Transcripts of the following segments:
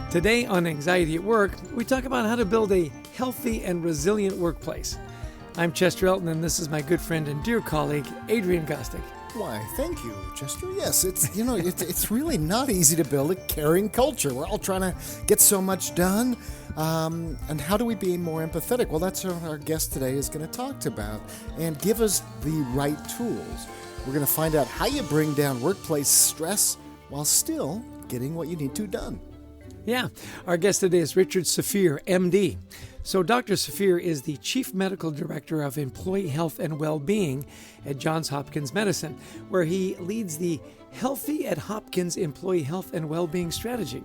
Today on Anxiety at Work, we talk about how to build a healthy and resilient workplace. I'm Chester Elton, and this is my good friend and dear colleague, Adrian Gostick. Why, thank you, Chester. Yes, it's really not easy to build a caring culture. We're all trying to get so much done. And how do we be more empathetic? Well, that's what our guest today is going to talk about and give us the right tools. We're going to find out how you bring down workplace stress while still getting what you need to done. Yeah, our guest today is Richard Safir, MD. So Dr. Safir is the Chief Medical Director of Employee Health and Well-Being at Johns Hopkins Medicine, where he leads the Healthy at Hopkins Employee Health and Well-Being Strategy.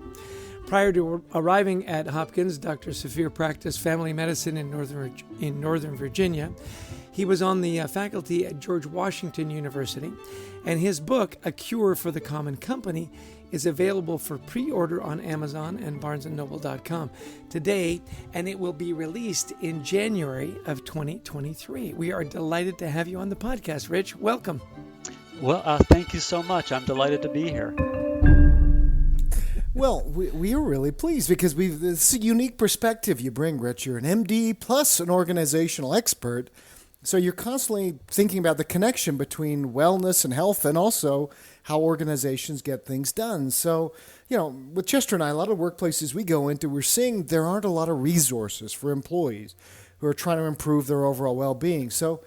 Prior to arriving at Hopkins, Dr. Safir practiced family medicine in Northern Virginia. He was on the faculty at George Washington University, and his book, A Cure for the Common Company, is available for pre-order on Amazon and BarnesandNoble.com today, and it will be released in January of 2023. We are delighted to have you on the podcast, Rich. Welcome. Well, thank you so much. I'm delighted to be here. Well, we are really pleased because this is a unique perspective you bring, Rich. You're an MD plus an organizational expert. So you're constantly thinking about the connection between wellness and health and also how organizations get things done. So, with Chester and I, a lot of workplaces we go into, we're seeing there aren't a lot of resources for employees who are trying to improve their overall well-being. So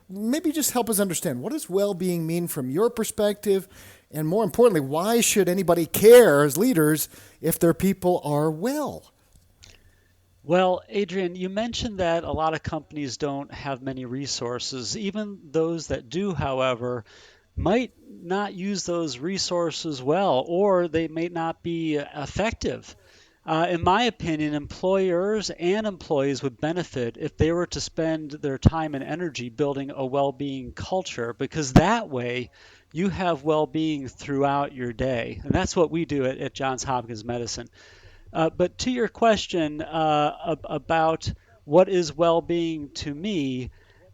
maybe just help us understand, what does well-being mean from your perspective? And more importantly, why should anybody care as leaders if their people are well? Well, Adrian, you mentioned that a lot of companies don't have many resources. Even those that do, however, might not use those resources well, or they may not be effective. In my opinion, employers and employees would benefit if they were to spend their time and energy building a well-being culture, because that way you have well-being throughout your day. And that's what we do at Johns Hopkins Medicine. But to your question about what is well-being to me,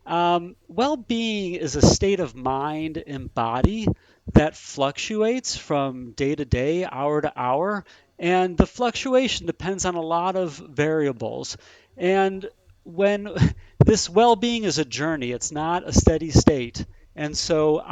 well-being is a state of mind and body that fluctuates from day to day, hour to hour, and the fluctuation depends on a lot of variables. And when this well-being is a journey, it's not a steady state. And so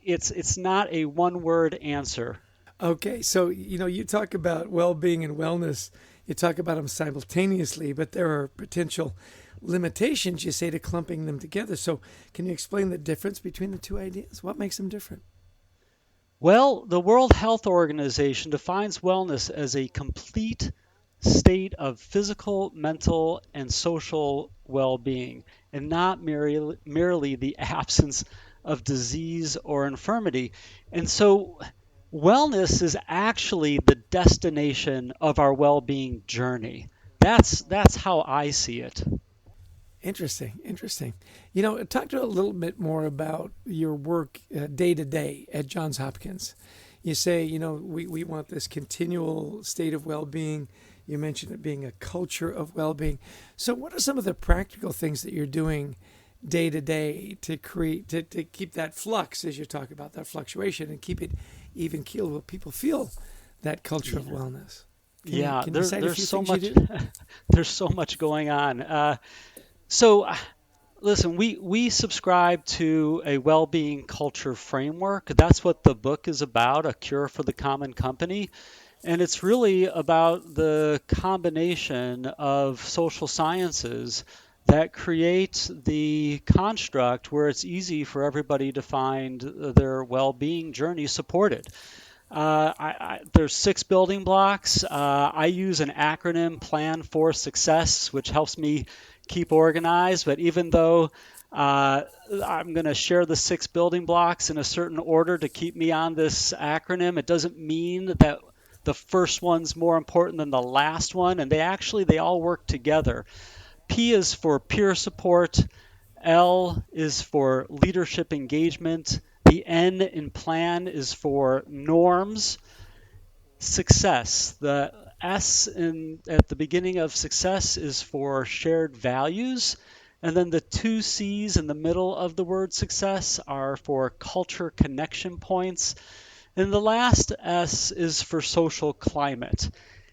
it's not a one-word answer. Okay, so, you talk about well-being and wellness. You talk about them simultaneously, but there are potential limitations, you say, to clumping them together. So can you explain the difference between the two ideas? What makes them different? Well, the World Health Organization defines wellness as a complete state of physical, mental, and social well-being, and not merely the absence of disease or infirmity. And so wellness is actually the destination of our well-being journey. That's how I see it. Interesting. Talk to a little bit more about your work day to day at Johns Hopkins. You say, we want this continual state of well-being. You mentioned it being a culture of well-being. So what are some of the practical things that you're doing day to day to keep that flux, as you talk about, that fluctuation, and keep it even keeled where people feel that culture of wellness? There's so much. There's so much going on. Listen, we subscribe to a well-being culture framework. That's what the book is about, A Cure for the Common Company. And it's really about the combination of social sciences that create the construct where it's easy for everybody to find their well-being journey supported. There's 6 building blocks. I use an acronym, Plan for Success, which helps me keep organized. But even though I'm going to share the 6 building blocks in a certain order to keep me on this acronym, it doesn't mean that the first one's more important than the last one. And they all work together. P is for peer support. L is for leadership engagement. The N in plan is for norms. Success. The S at the beginning of success is for shared values. And then the 2 C's in the middle of the word success are for culture connection points. And the last S is for social climate.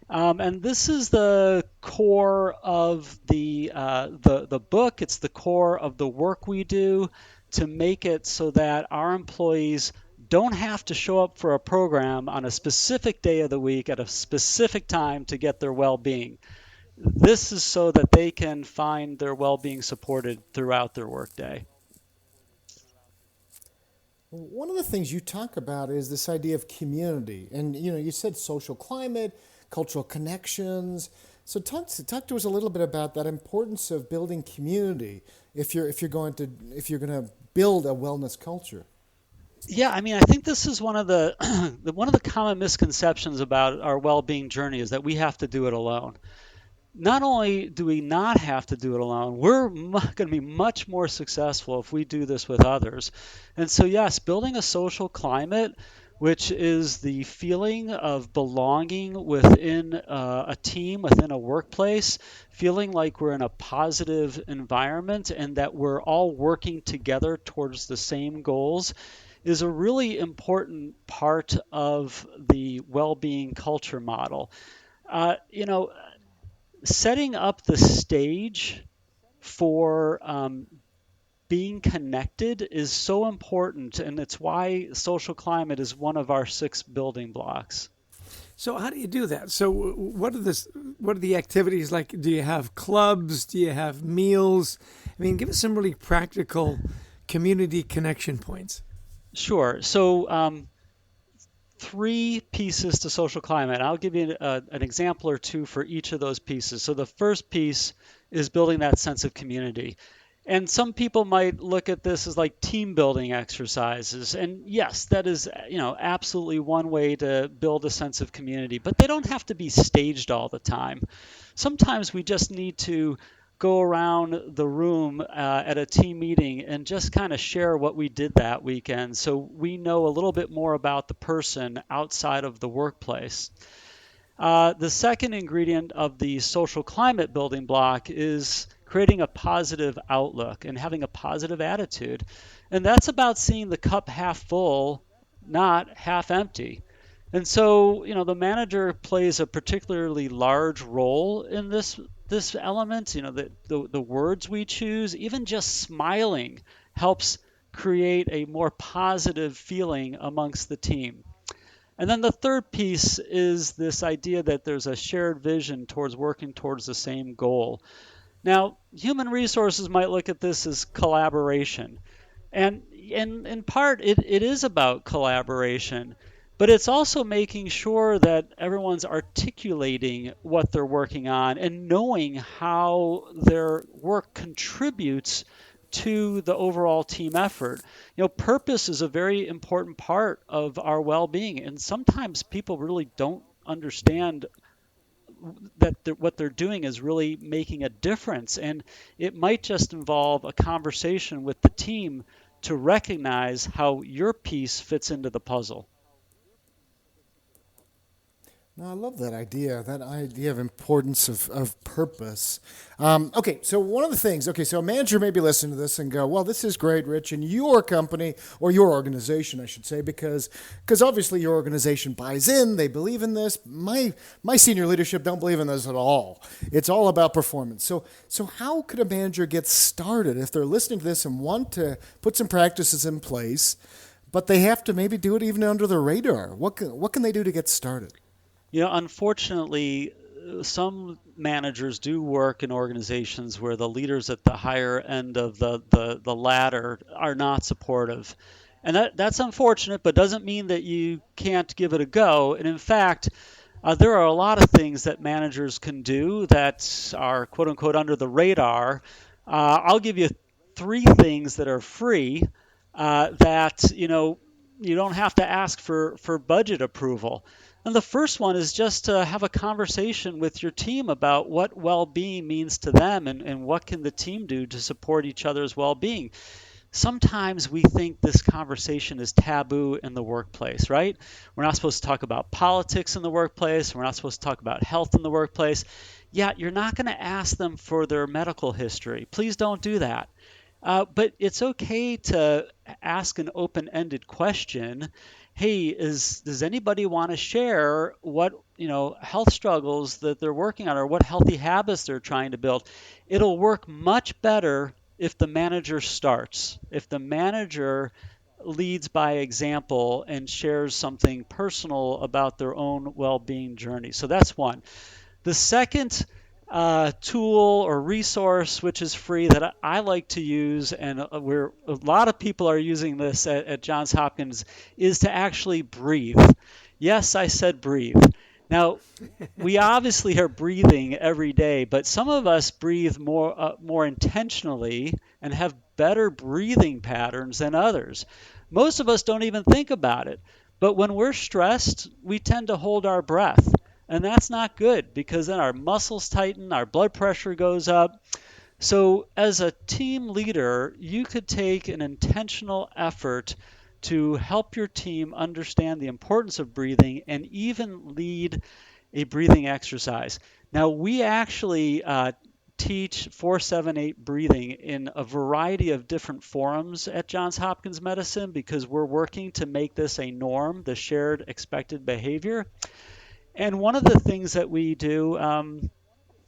And this is the core of the book. It's the core of the work we do to make it so that our employees don't have to show up for a program on a specific day of the week at a specific time to get their well-being. This is so that they can find their well-being supported throughout their workday. One of the things you talk about is this idea of community, and you said social climate, cultural connections. So talk to us a little bit about that importance of building community if you're going to build a wellness culture. Yeah, I mean, I think this is one of the one of the common misconceptions about our well-being journey is that we have to do it alone. Not only do we not have to do it alone, we're going to be much more successful if we do this with others. And so, yes, building a social climate, which is the feeling of belonging within a team, within a workplace, feeling like we're in a positive environment and that we're all working together towards the same goals, is a really important part of the well-being culture model. You know, setting up the stage for being connected is so important, and it's why social climate is one of our 6 building blocks. So how do you do that? So what are the activities like? Do you have clubs? Do you have meals? I mean, give us some really practical community connection points. Sure. So 3 pieces to social climate. I'll give you an example or 2 for each of those pieces. So the first piece is building that sense of community. And some people might look at this as like team building exercises. And yes, that is, absolutely one way to build a sense of community, but they don't have to be staged all the time. Sometimes we just need to go around the room at a team meeting and just kind of share what we did that weekend so we know a little bit more about the person outside of the workplace. The second ingredient of the social climate building block is creating a positive outlook and having a positive attitude. And that's about seeing the cup half full, not half empty. And so, the manager plays a particularly large role in this element. The words we choose, even just smiling, helps create a more positive feeling amongst the team. And then the third piece is this idea that there's a shared vision towards working towards the same goal. Now, human resources might look at this as collaboration. And in part, it is about collaboration, but it's also making sure that everyone's articulating what they're working on and knowing how their work contributes to the overall team effort. Purpose is a very important part of our well-being, and sometimes people really don't understand that what they're doing is really making a difference. And it might just involve a conversation with the team to recognize how your piece fits into the puzzle. No, I love that idea of importance of purpose. Okay, so one of the things, so a manager may be listening to this and go, well, this is great, Rich, and your company, or your organization, I should say, because obviously your organization buys in, they believe in this. My senior leadership don't believe in this at all. It's all about performance. So how could a manager get started if they're listening to this and want to put some practices in place, but they have to maybe do it even under the radar? What can they do to get started? Unfortunately, some managers do work in organizations where the leaders at the higher end of the ladder are not supportive. And that's unfortunate, but doesn't mean that you can't give it a go. And in fact, there are a lot of things that managers can do that are quote unquote under the radar. I'll give you 3 things that are free that you don't have to ask for budget approval. And the first one is just to have a conversation with your team about what well-being means to them and what can the team do to support each other's well-being. Sometimes we think this conversation is taboo in the workplace, right? We're not supposed to talk about politics in the workplace. We're not supposed to talk about health in the workplace. Yeah, you're not going to ask them for their medical history. Please don't do that. But it's okay to ask an open-ended question hey, does anybody want to share what, health struggles that they're working on or what healthy habits they're trying to build? It'll work much better if the manager starts. If the manager leads by example and shares something personal about their own well-being journey. So that's one. The second tool or resource, which is free, that I like to use, and a lot of people are using this at Johns Hopkins, is to actually breathe. Yes, I said breathe. Now, we obviously are breathing every day, but some of us breathe more intentionally and have better breathing patterns than others. Most of us don't even think about it. But when we're stressed, we tend to hold our breath. And that's not good because then our muscles tighten, our blood pressure goes up. So, as a team leader, you could take an intentional effort to help your team understand the importance of breathing and even lead a breathing exercise. Now, we actually teach 478 breathing in a variety of different forums at Johns Hopkins Medicine because we're working to make this a norm, the shared expected behavior. And one of the things that we do, I'm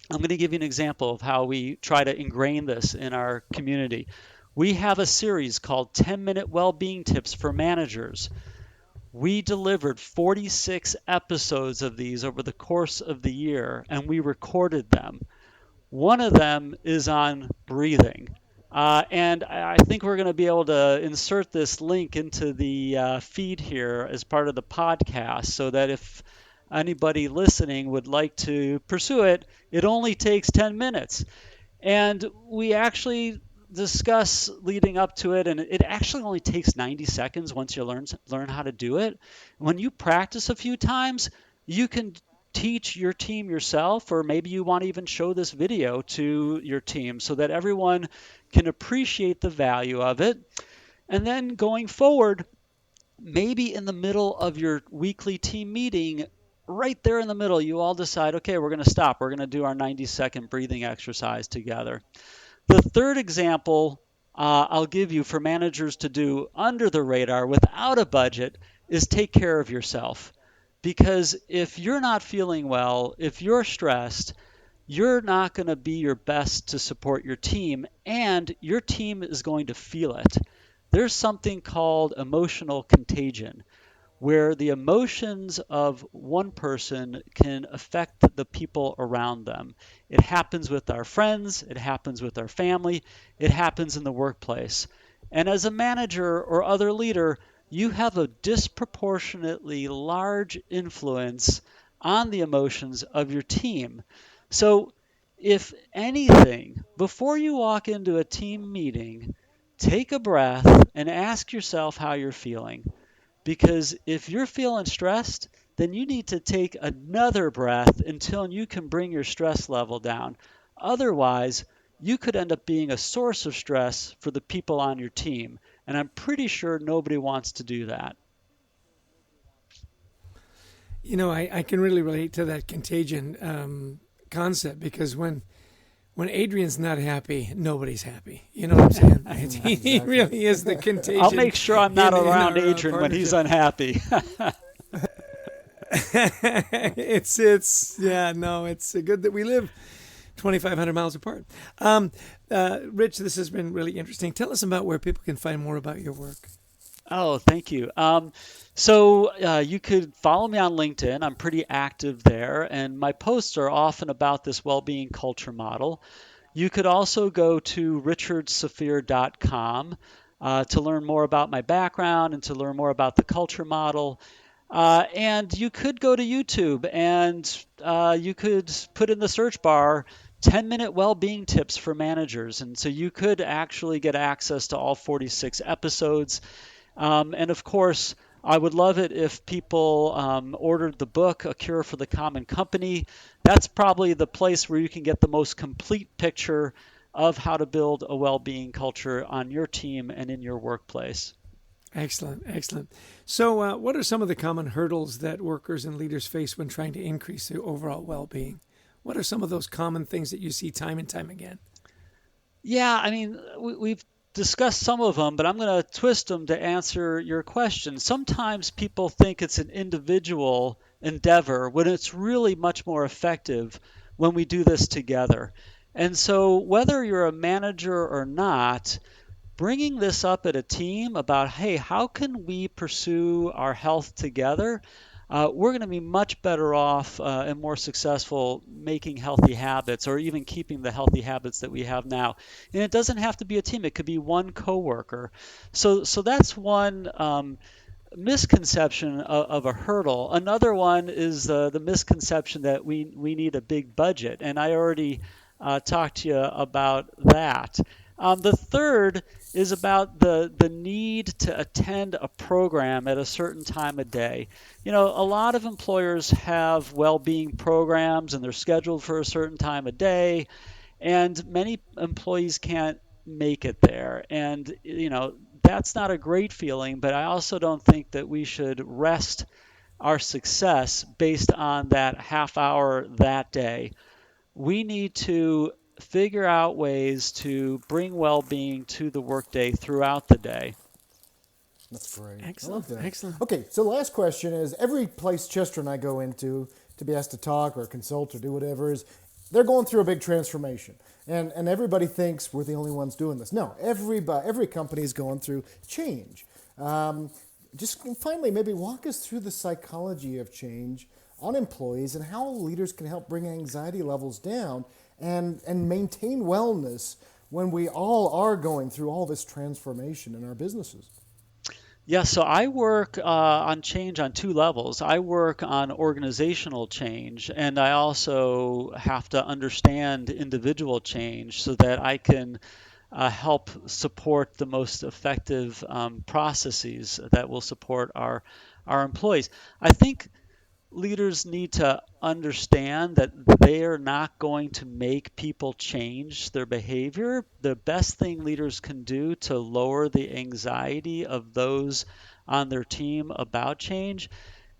going to give you an example of how we try to ingrain this in our community. We have a series called 10-Minute Wellbeing Tips for Managers. We delivered 46 episodes of these over the course of the year, and we recorded them. One of them is on breathing. And I think we're going to be able to insert this link into the feed here as part of the podcast so that if anybody listening would like to pursue it, it only takes 10 minutes. And we actually discuss leading up to it, and it actually only takes 90 seconds once you learn how to do it. When you practice a few times, you can teach your team yourself, or maybe you want to even show this video to your team so that everyone can appreciate the value of it. And then going forward, maybe in the middle of your weekly team meeting, right there in the middle, you all decide, okay, we're going to stop. We're going to do our 90-second breathing exercise together. The third example I'll give you for managers to do under the radar without a budget is take care of yourself. Because if you're not feeling well, if you're stressed, you're not going to be your best to support your team, and your team is going to feel it. There's something called emotional contagion, where the emotions of one person can affect the people around them. It happens with our friends, it happens with our family, it happens in the workplace. And as a manager or other leader, you have a disproportionately large influence on the emotions of your team. So, if anything, before you walk into a team meeting, take a breath and ask yourself how you're feeling. Because if you're feeling stressed, then you need to take another breath until you can bring your stress level down. Otherwise, you could end up being a source of stress for the people on your team. And I'm pretty sure nobody wants to do that. I can really relate to that contagion concept because when Adrian's not happy, nobody's happy. You know what I'm saying? He really is the contagion. I'll make sure I'm not around Adrian when he's unhappy. It's good that we live 2,500 miles apart. Rich, this has been really interesting. Tell us about where people can find more about your work. Oh, thank you. So you could follow me on LinkedIn. I'm pretty active there, and my posts are often about this well-being culture model. You could also go to richardsafir.com to learn more about my background and to learn more about the culture model. And you could go to YouTube and you could put in the search bar 10-minute well-being tips for managers. And so you could actually get access to all 46 episodes. And of course, I would love it if people ordered the book, A Cure for the Common Company. That's probably the place where you can get the most complete picture of how to build a well-being culture on your team and in your workplace. Excellent. So what are some of the common hurdles that workers and leaders face when trying to increase their overall well-being? What are some of those common things that you see time and time again? Yeah, I mean, we've discuss some of them, but I'm going to twist them to answer your question. Sometimes people think it's an individual endeavor when it's really much more effective when we do this together. And so, whether you're a manager or not, bringing this up at a team about, hey, how can we pursue our health together? We're going to be much better off and more successful making healthy habits, or even keeping the healthy habits that we have now. And it doesn't have to be a team. It could be one coworker. So that's one misconception of a hurdle. Another one is the misconception that we need a big budget. And I already talked to you about that. The third is about the need to attend a program at a certain time of day. A lot of employers have well-being programs, and they're scheduled for a certain time of day, and many employees can't make it there. And, that's not a great feeling, but I also don't think that we should rest our success based on that half hour that day. We need to figure out ways to bring well-being to the workday throughout the day. That's great. Excellent. I love that. Excellent. Okay, so the last question is, every place Chester and I go into to be asked to talk or consult or do whatever is, they're going through a big transformation. And everybody thinks we're the only ones doing this. No, every company is going through change. Just finally, maybe walk us through the psychology of change on employees and how leaders can help bring anxiety levels down and maintain wellness when we all are going through all this transformation in our businesses. Yeah, so I work on change on two levels. I work on organizational change, and I also have to understand individual change so that I can help support the most effective processes that will support our employees. I think leaders need to understand that they are not going to make people change their behavior. The best thing leaders can do to lower the anxiety of those on their team about change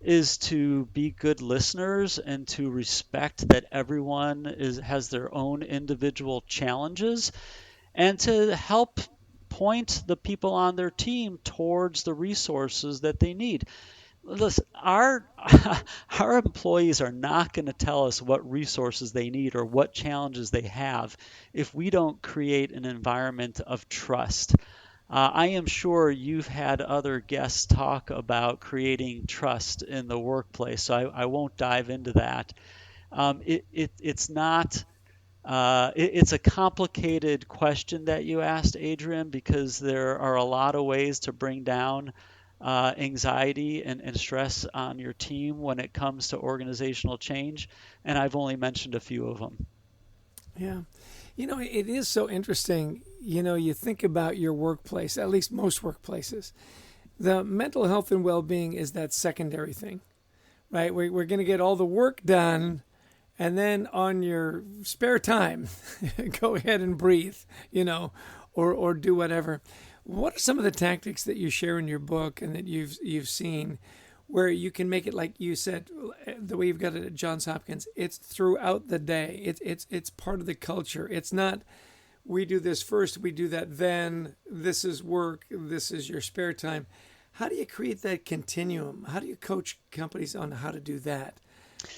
is to be good listeners and to respect that everyone has their own individual challenges, and to help point the people on their team towards the resources that they need. Listen, our employees are not going to tell us what resources they need or what challenges they have if we don't create an environment of trust. I am sure you've had other guests talk about creating trust in the workplace, so I won't dive into that. It's not. It's a complicated question that you asked, Adrian, because there are a lot of ways to bring down anxiety and stress on your team when it comes to organizational change, and I've only mentioned a few of them. Yeah. It is so interesting. You think about your workplace, at least most workplaces. The mental health and well-being is that secondary thing, right? We're going to get all the work done, and then on your spare time, go ahead and breathe, or do whatever. What are some of the tactics that you share in your book and that you've seen where you can make it, like you said, the way you've got it at Johns Hopkins, it's throughout the day. It's part of the culture. It's not we do this first, we do that then, this is work, this is your spare time. How do you create that continuum? How do you coach companies on how to do that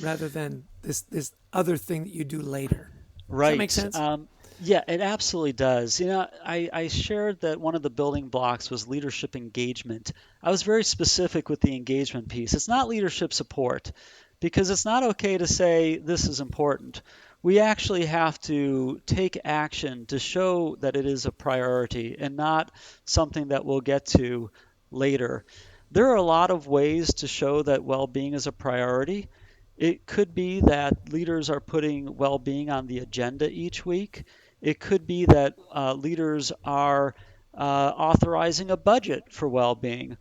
rather than this other thing that you do later? Right. Does that make sense? Yeah, it absolutely does. I shared that one of the building blocks was leadership engagement. I was very specific with the engagement piece. It's not leadership support, because it's not okay to say this is important. We actually have to take action to show that it is a priority and not something that we'll get to later. There are a lot of ways to show that well-being is a priority. It could be that leaders are putting well-being on the agenda each week. It could be that leaders are authorizing a budget for well-being.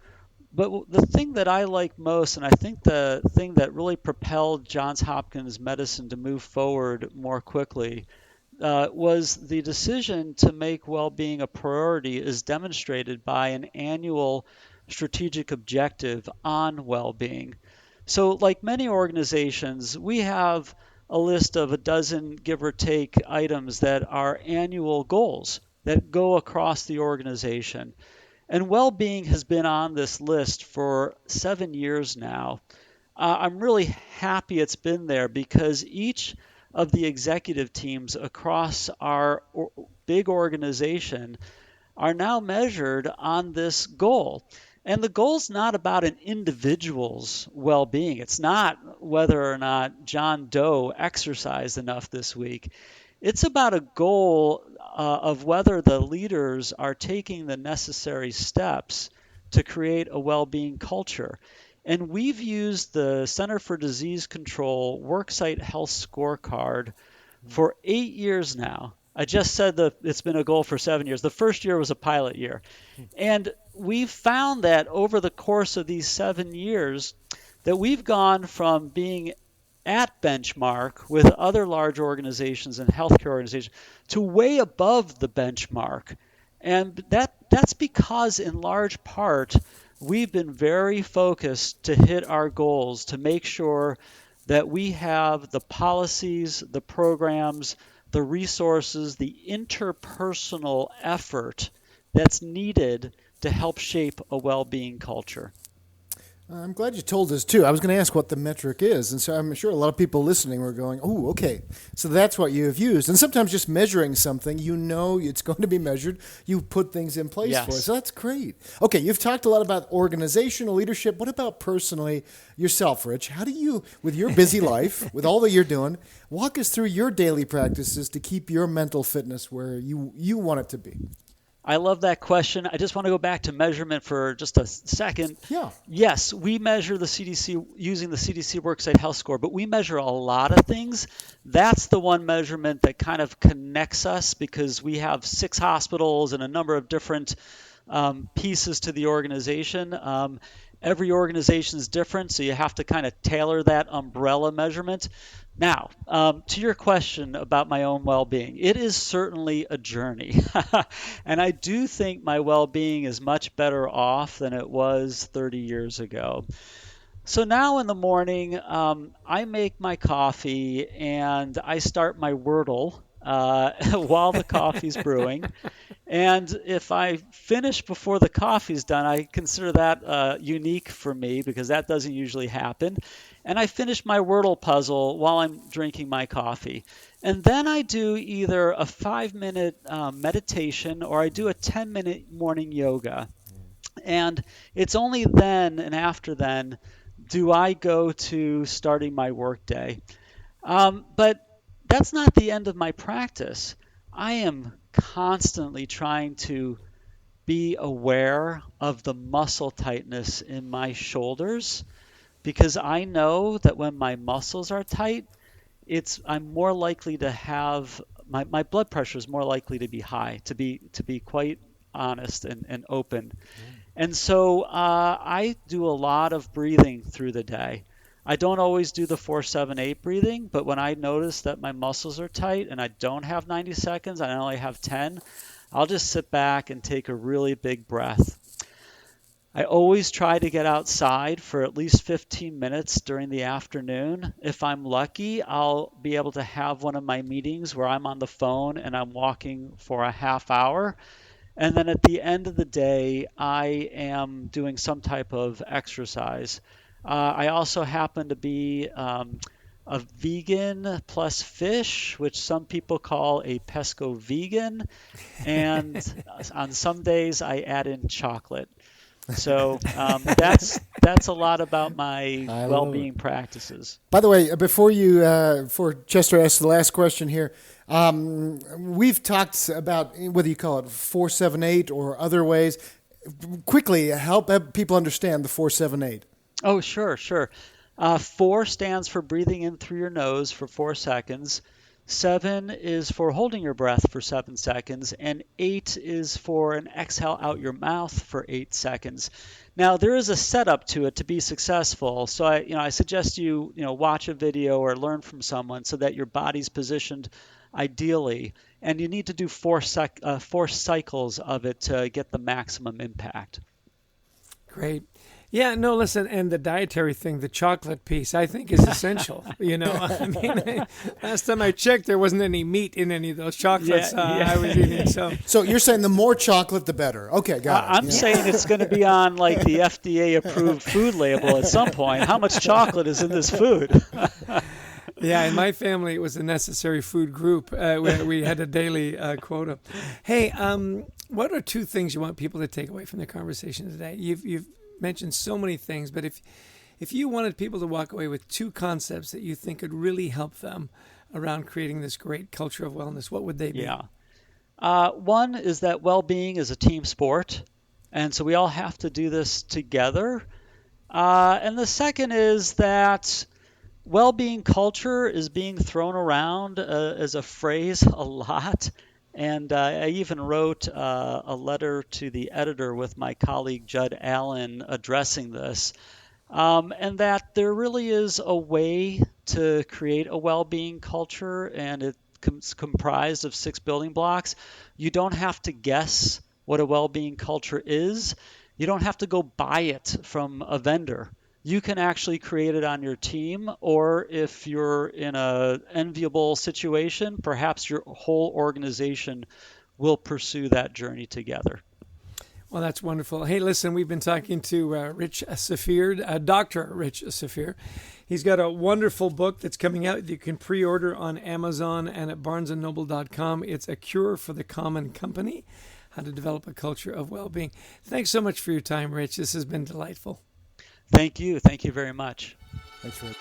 But the thing that I like most, and I think the thing that really propelled Johns Hopkins medicine to move forward more quickly, was the decision to make well-being a priority is demonstrated by an annual strategic objective on well-being. So like many organizations, we have a list of a dozen, give or take, items that are annual goals that go across the organization. And well-being has been on this list for 7 years now. I'm really happy it's been there because each of the executive teams across our big organization are now measured on this goal. And the goal's not about an individual's well-being. It's not whether or not John Doe exercised enough this week. It's about a goal of whether the leaders are taking the necessary steps to create a well-being culture. And we've used the Center for Disease Control Worksite Health Scorecard for 8 years now. I just said that it's been a goal for 7 years. The first year was a pilot year. And we've found that over the course of these 7 years that we've gone from being at benchmark with other large organizations and healthcare organizations to way above the benchmark. And that's because in large part we've been very focused to hit our goals, to make sure that we have the policies, the programs, the resources, the interpersonal effort that's needed to help shape a well-being culture. I'm glad you told us, too. I was going to ask what the metric is, and so I'm sure a lot of people listening were going, oh, okay, so that's what you have used. And sometimes just measuring something, you know it's going to be measured. You put things in place for it, so that's great. Okay, you've talked a lot about organizational leadership. What about personally yourself, Rich? How do you, with your busy life, with all that you're doing, walk us through your daily practices to keep your mental fitness where you want it to be? I love that question. I just want to go back to measurement for just a second. Yeah. Yes, we measure the CDC using the CDC Worksite Health Score, but we measure a lot of things. That's the one measurement that kind of connects us because we have 6 hospitals and a number of different pieces to the organization. Every organization is different, so you have to kind of tailor that umbrella measurement. Now, to your question about my own well-being, it is certainly a journey. And I do think my well-being is much better off than it was 30 years ago. So now in the morning, I make my coffee and I start my Wordle while the coffee's brewing. And if I finish before the coffee's done, I consider that unique for me because that doesn't usually happen. And I finish my Wordle puzzle while I'm drinking my coffee. And then I do either a 5-minute meditation or I do a 10-minute morning yoga. And it's only then and after then do I go to starting my workday. But that's not the end of my practice. I am constantly trying to be aware of the muscle tightness in my shoulders because I know that when my muscles are tight, I'm more likely to have my blood pressure is more likely to be high, to be quite honest and open. And so I do a lot of breathing through the day. I don't always do the 4-7-8 breathing, but when I notice that my muscles are tight and I don't have 90 seconds, I only have 10, I'll just sit back and take a really big breath. I always try to get outside for at least 15 minutes during the afternoon. If I'm lucky, I'll be able to have one of my meetings where I'm on the phone and I'm walking for a half hour. And then at the end of the day, I am doing some type of exercise. I also happen to be a vegan plus fish, which some people call a pesco-vegan. And on some days, I add in chocolate. So that's a lot about my well-being practices. By the way, before Chester asks the last question here, we've talked about whether you call it 4-7-8 or other ways. Quickly, help people understand the 4-7-8. Oh, sure. 4 stands for breathing in through your nose for 4 seconds. 7 is for holding your breath for 7 seconds. And 8 is for an exhale out your mouth for 8 seconds. Now, there is a setup to it to be successful. So I suggest you watch a video or learn from someone so that your body's positioned ideally. And you need to do 4 cycles of it to get the maximum impact. Great. Yeah, no, listen, and the dietary thing, the chocolate piece, I think is essential. I mean, last time I checked, there wasn't any meat in any of those chocolates I was eating. So you're saying the more chocolate, the better. Okay, got it. I'm saying it's going to be on like the FDA-approved food label at some point. How much chocolate is in this food? Yeah, in my family, it was a necessary food group where we had a daily quota. Hey, what are two things you want people to take away from the conversation today? You've mentioned so many things, but if you wanted people to walk away with two concepts that you think could really help them around creating this great culture of wellness, what would they be? Yeah. One is that well-being is a team sport, and so we all have to do this together. And the second is that well-being culture is being thrown around as a phrase a lot. And I even wrote a letter to the editor with my colleague Judd Allen addressing this, and that there really is a way to create a well-being culture, and it's comprised of 6 building blocks. You don't have to guess what a well-being culture is. You don't have to go buy it from a vendor. You can actually create it on your team, or if you're in an enviable situation, perhaps your whole organization will pursue that journey together. Well, that's wonderful. Hey, listen, we've been talking to Rich Safir, Dr. Rich Safir. He's got a wonderful book that's coming out. You can pre-order on Amazon and at barnesandnoble.com. It's A Cure for the Common Company, How to Develop a Culture of Well-Being. Thanks so much for your time, Rich. This has been delightful. Thank you. Thank you very much. Thanks, Rick.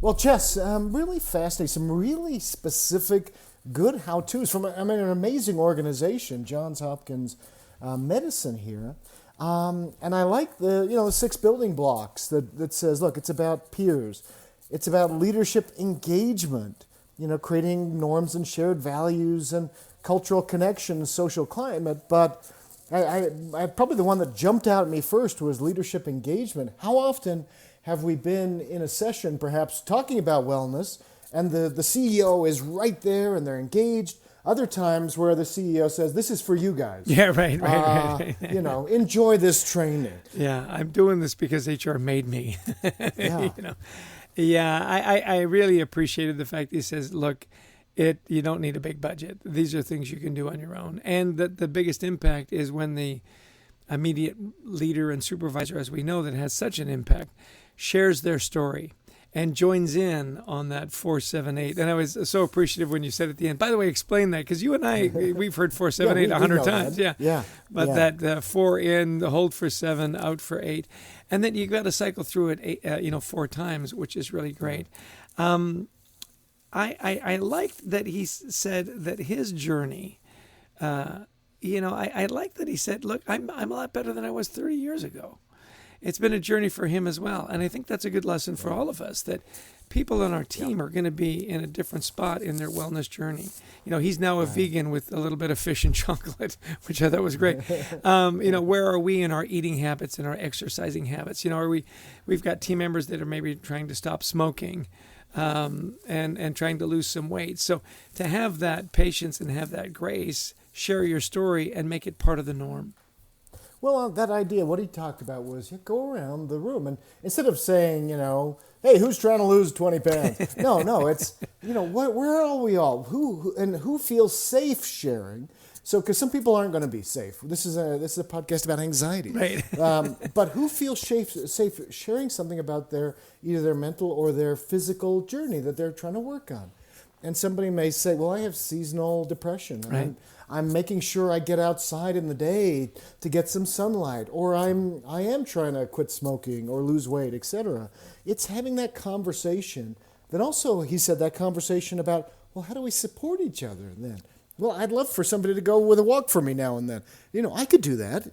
Well, Chess, really fascinating. Some really specific, good how-tos from an amazing organization, Johns Hopkins Medicine here. And I like the 6 building blocks that says, look, it's about peers. It's about leadership engagement, creating norms and shared values and cultural connection, social climate. But I probably the one that jumped out at me first was leadership engagement. How often have we been in a session perhaps talking about wellness and the CEO is right there and they're engaged? Other times where the CEO says, this is for you guys. Yeah, right. Enjoy this training. Yeah, I'm doing this because HR made me. Yeah. I really appreciated the fact that he says, look, you don't need a big budget. These are things you can do on your own. And the biggest impact is when the immediate leader and supervisor, as we know, that has such an impact, shares their story and joins in on that 478. And I was so appreciative when you said at the end, by the way, explain that, because you and I, we've heard 478 100 times. That. Yeah. But that 4 in, the hold for 7, out for 8. And then you got to cycle through it 4 times, which is really great. I liked that he said that his journey, I liked that he said, look, I'm a lot better than I was 30 years ago. It's been a journey for him as well. And I think that's a good lesson for all of us, that people on our team are going to be in a different spot in their wellness journey. He's now a vegan with a little bit of fish and chocolate, which I thought was great. Where are we in our eating habits and our exercising habits? We've got team members that are maybe trying to stop smoking, and trying to lose some weight. So to have that patience and have that grace, share your story and make it part of the norm. Well, that idea, what he talked about was go around the room and instead of saying, hey, who's trying to lose 20 pounds? No, it's, where are we all? Who feels safe sharing? So, because some people aren't going to be safe. This is a podcast about anxiety. Right. But who feels safe sharing something about either their mental or their physical journey that they're trying to work on? And somebody may say, well, I have seasonal depression. And right. I'm making sure I get outside in the day to get some sunlight, or I am trying to quit smoking or lose weight, etc. It's having that conversation. Then also, he said that conversation about, well, how do we support each other then? Well, I'd love for somebody to go with a walk for me now and then. I could do that.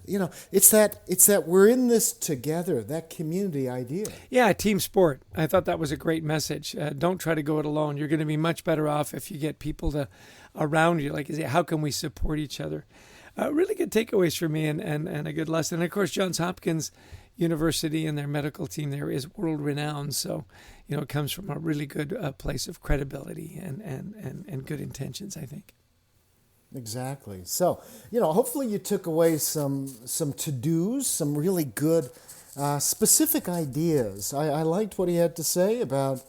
It's that we're in this together, that community idea. Yeah, team sport. I thought that was a great message. Don't try to go it alone. You're going to be much better off if you get people around you. Like, how can we support each other? Really good takeaways for me and a good lesson. And of course, Johns Hopkins University and their medical team there is world renowned. So, it comes from a really good place of credibility and good intentions, I think. Exactly. So, hopefully you took away some to-dos, some really good specific ideas. I liked what he had to say about,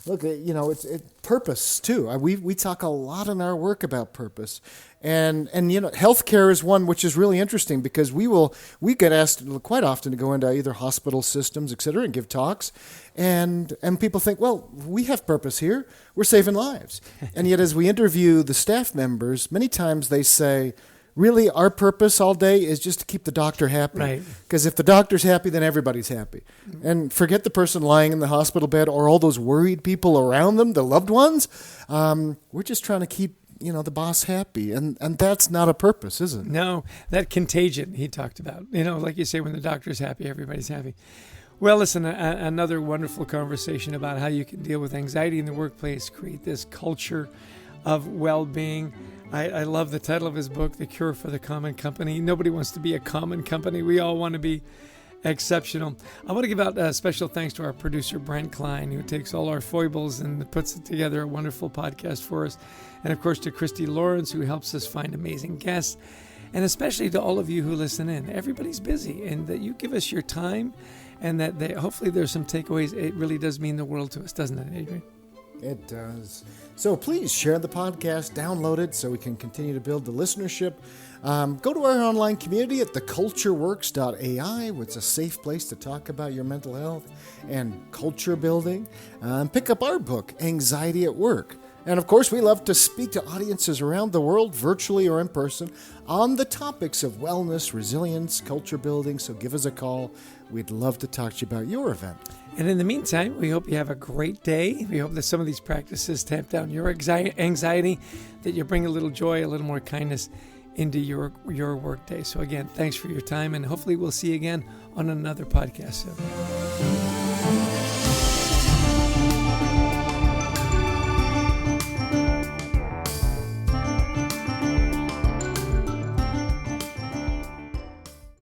look, it's purpose too. We talk a lot in our work about purpose. And healthcare is one which is really interesting because we get asked quite often to go into either hospital systems, et cetera, and give talks. And people think, well, we have purpose here. We're saving lives. And yet as we interview the staff members, many times they say, really, our purpose all day is just to keep the doctor happy. Right. Because if the doctor's happy, then everybody's happy. And forget the person lying in the hospital bed or all those worried people around them, the loved ones. We're just trying to keep the boss happy. And that's not a purpose, is it? No, that contagion he talked about. Like you say, when the doctor's happy, everybody's happy. Well, listen, another wonderful conversation about how you can deal with anxiety in the workplace, create this culture of well-being. I love the title of his book, The Cure for the Common Company. Nobody wants to be a common company. We all want to be exceptional. I want to give out special thanks to our producer, Brent Klein, who takes all our foibles and puts together a wonderful podcast for us. And, of course, to Christy Lawrence, who helps us find amazing guests. And especially to all of you who listen in. Everybody's busy, and that you give us your time, and that hopefully there's some takeaways. It really does mean the world to us, doesn't it, Adrian? It does. So please share the podcast, download it so we can continue to build the listenership. Go to our online community at thecultureworks.ai, where it's a safe place to talk about your mental health and culture building. Pick up our book, Anxiety at Work. And of course, we love to speak to audiences around the world, virtually or in person, on the topics of wellness, resilience, culture building. So give us a call. We'd love to talk to you about your event. And in the meantime, we hope you have a great day. We hope that some of these practices tamp down your anxiety, that you bring a little joy, a little more kindness into your work day. So again, thanks for your time, and hopefully we'll see you again on another podcast soon.